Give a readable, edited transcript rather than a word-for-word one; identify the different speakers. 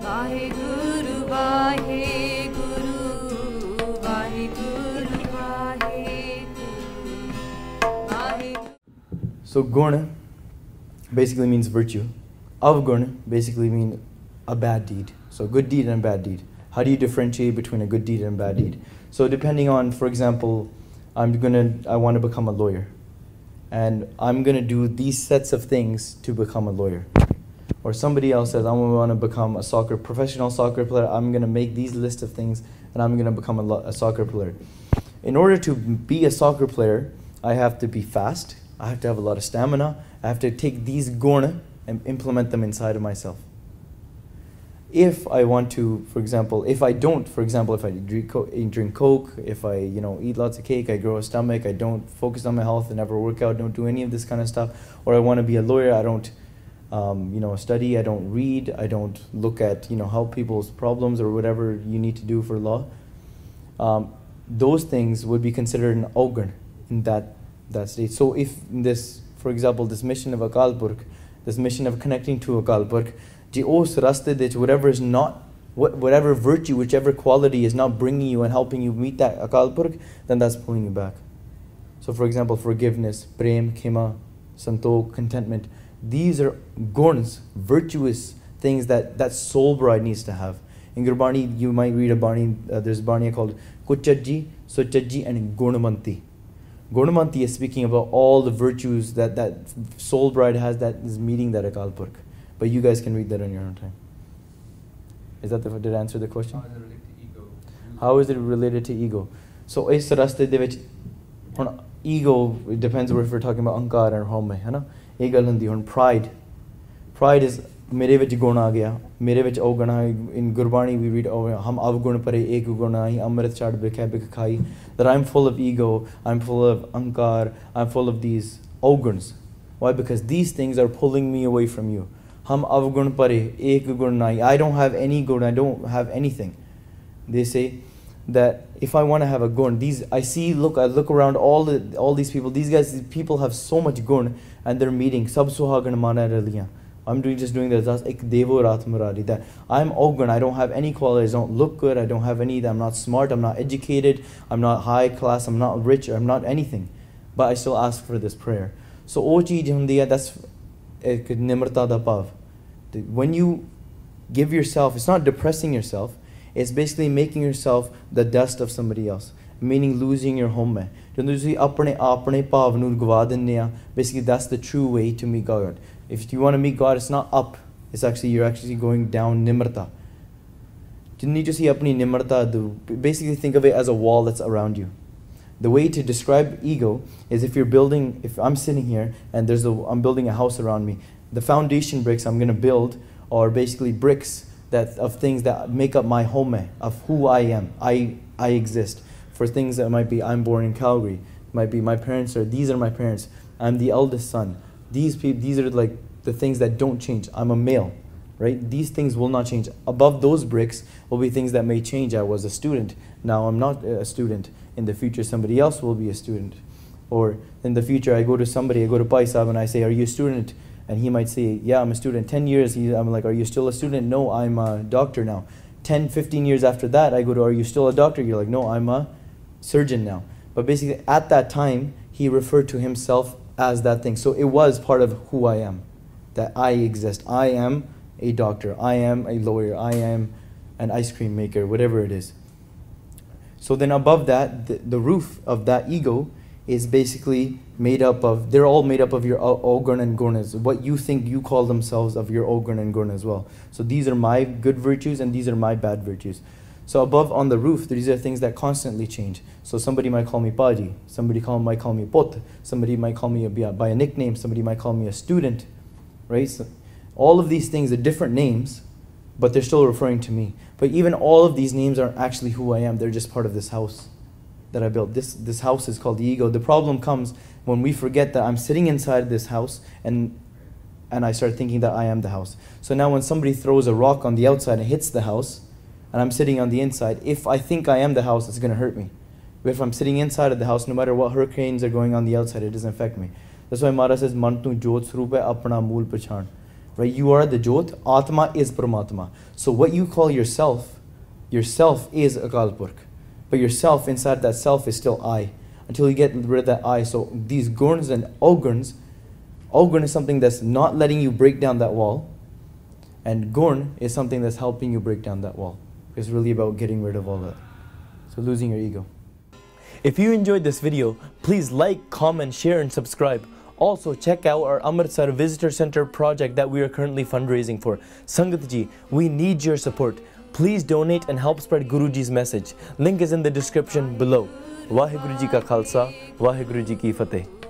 Speaker 1: Vaheguru, Vaheguru, Vaheguru, Vaheguru.
Speaker 2: So Gunn basically means virtue. Avgunn basically means a bad deed. So good deed and bad deed. How do you differentiate between a good deed and a bad deed? So depending on, for example, I want to become a lawyer. And I'm going to do these sets of things to become a lawyer. Or somebody else says, I want to become a professional soccer player. I'm going to make these list of things and I'm going to become a soccer player. In order to be a soccer player, I have to be fast. I have to have a lot of stamina. I have to take these gunn and implement them inside of myself. If I want to, for example, if I drink Coke, if I eat lots of cake, I grow a stomach, I don't focus on my health, I never work out, don't do any of this kind of stuff, or I want to be a lawyer, I don't study, I don't read, I don't look at how people's problems or whatever you need to do for law. Those things would be considered an Avgunn in that state. So if this, for example, this mission of Akal Purkh, this mission of connecting to Akal Purkh, whatever is not, whatever virtue, whichever quality is not bringing you and helping you meet that Akal Purkh, then that's pulling you back. So for example, forgiveness, prem, khima, santokh, contentment, these are gunns, virtuous things that soul bride needs to have. In Gurbani, you might read a Bani, there's a Bani called Kuchajji, Suchajji and Gunamanti. Gunamanti is speaking about all the virtues that soul bride has that is meeting that Akal Purkh. But you guys can read that on your own time. Did I answer the question? How is it related to ego? So, is raste de vich ego, it depends if we're talking about ankar or home, hai na? Ek gal hundi hun pride. Pride is mere vich gun aa gaya, mere vich avgunn hai. In Gurbani we read hum avgunn pare ek gun aahi amrit chad bikha bik khai. That I'm full of ego, I'm full of ankar, I'm full of these avgunns. Why? Because these things are pulling me away from you. Hum avgunn pare ek gun nahi. I don't have any gun, I don't have anything. They say that if I want to have a gun, I look around all these people. These people have so much gun and they're meeting. Sab suhagan mana raliyan. I'm just doing this. That's ek devo rat muradi. That I'm avgunn. I don't have any qualities. I don't look good. I don't have any. I'm not smart. I'm not educated. I'm not high class. I'm not rich. I'm not anything. But I still ask for this prayer. So oh cheez hundi hai, that's nimrta da pav. When you give yourself, it's not depressing yourself, it's basically making yourself the dust of somebody else, meaning losing your home. Basically that's the true way to meet God. If you want to meet God, it's not up, you're actually going down nimrta. Basically think of it as a wall that's around you. The way to describe ego is if I'm sitting here and I'm building a house around me, the foundation bricks I'm going to build are basically bricks of things that make up my home, of who I am. I exist. For things that might be, I'm born in Calgary, might be my parents these are my parents. I'm the eldest son. These are like the things that don't change. I'm a male, right? These things will not change. Above those bricks will be things that may change. I was a student. Now I'm not a student. In the future, somebody else will be a student. Or in the future, I go to Pai Sahib and I say, are you a student? And he might say, yeah, I'm a student. 10 years, I'm like, are you still a student? No, I'm a doctor now. 10, 15 years after that, I go to, are you still a doctor? You're like, no, I'm a surgeon now. But basically, at that time, he referred to himself as that thing. So it was part of who I am, that I exist. I am a doctor. I am a lawyer. I am an ice cream maker, whatever it is. So then above that, the roof of that ego is basically they're all made up of your Avgunn and Gunnas. What you think you call themselves of your Avgunn and Gunn as well. So these are my good virtues and these are my bad virtues. So above on the roof, these are things that constantly change. So somebody might call me Paji, somebody might call me Pot, somebody might call me by a nickname, somebody might call me a student, right? So all of these things are different names, but they're still referring to me. But even all of these names aren't actually who I am. They're just part of this house that I built. This house is called the ego. The problem comes when we forget that I'm sitting inside this house and I start thinking that I am the house. So now when somebody throws a rock on the outside and hits the house, and I'm sitting on the inside, if I think I am the house, it's going to hurt me. But if I'm sitting inside of the house, no matter what hurricanes are going on the outside, it doesn't affect me. That's why Mara says, Man tu jyot swarup hai apna mool pachan. right? You are the Jyot, Atma is Paramatma. So what you call yourself is Akal Purkh. But yourself, inside that self is still I, until you get rid of that I. So these Guns and Avgunns, Avgunn is something that's not letting you break down that wall, and Gunn is something that's helping you break down that wall. It's really about getting rid of all that. So losing your ego. If you enjoyed this video, please like, comment, share and subscribe. Also check out our Amritsar Visitor Center project that we are currently fundraising for. Sangat ji, we need your support. Please donate and help spread Guruji's message. Link is in the description below. Waheguru Ji Ka Khalsa, Waheguru Ji Ki Fateh.